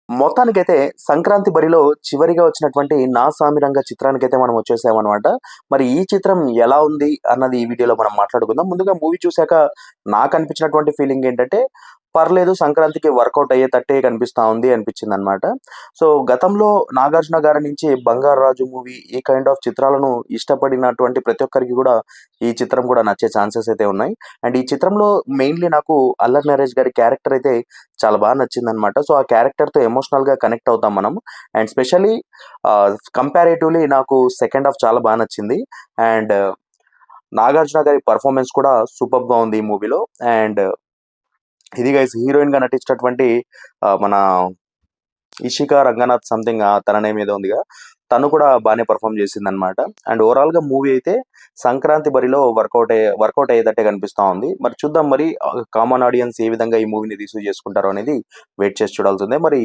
మొత్తానికైతే సంక్రాంతి బరిలో చివరిగా వచ్చినటువంటి 'నా సామిరంగ' చిత్రానికైతే మనం వచ్చేసామనమాట. మరి ఈ చిత్రం ఎలా ఉంది అన్నది ఈ వీడియోలో మనం మాట్లాడుకుందాం. ముందుగా మూవీ చూసాక నాకనిపించినటువంటి ఫీలింగ్ ఏంటంటే, పర్లేదు సంక్రాంతికి వర్కౌట్ అయ్యేటట్టే కనిపిస్తా ఉంది అనిపించిందనమాట. సో, గతంలో 'నాగార్జున' గారి నుంచి 'బంగారు రాజు' మూవీ ఈ కైండ్ ఆఫ్ చిత్రాలను ఇష్టపడినటువంటి ప్రతి ఒక్కరికి కూడా ఈ చిత్రం కూడా నచ్చే ఛాన్సెస్ అయితే ఉన్నాయి. అండ్ ఈ చిత్రంలో మెయిన్‌లీ నాకు 'అల్లరి నరేష్' గారి క్యారెక్టర్ అయితే చాలా నచ్చిందనమాట. సో, ఆ క్యారెక్టర్‌తో ఎమోషనల్‌గా కనెక్ట్ అవుతాం మనం. అండ్ స్పెషల్లీ కంపారేటివ్‌లీ నాకు సెకండ్ హాఫ్ చాలా నచ్చింది. అండ్ 'నాగార్జున' గారి పెర్ఫార్మన్స్ కూడా సూపర్బ్‌గా ఉంది ఈ మూవీలో. అండ్ ఇది గైస్ హీరోయిన్‌గా నటించినటువంటి మన 'ఇషికా రంగనాథ్' సంథింగ్ తన నేమ్ ఏదో ఉందిగా. తను కూడా బానే పెర్ఫార్మ్ చేసిందనమాట. అండ్ ఓవరాల్‌గా మూవీ అయితే సంక్రాంతి బరిలో వర్కౌట్ అయ్యేటట్టే కనిపిస్తా ఉంది. మరి చూద్దాం మరి కామన్ ఆడియన్స్ ఏ విధంగా ఈ మూవీని రిసీవ్ చేసుకుంటారో అనేది వెయిట్ చేసి చూడాల్సిందే. మరి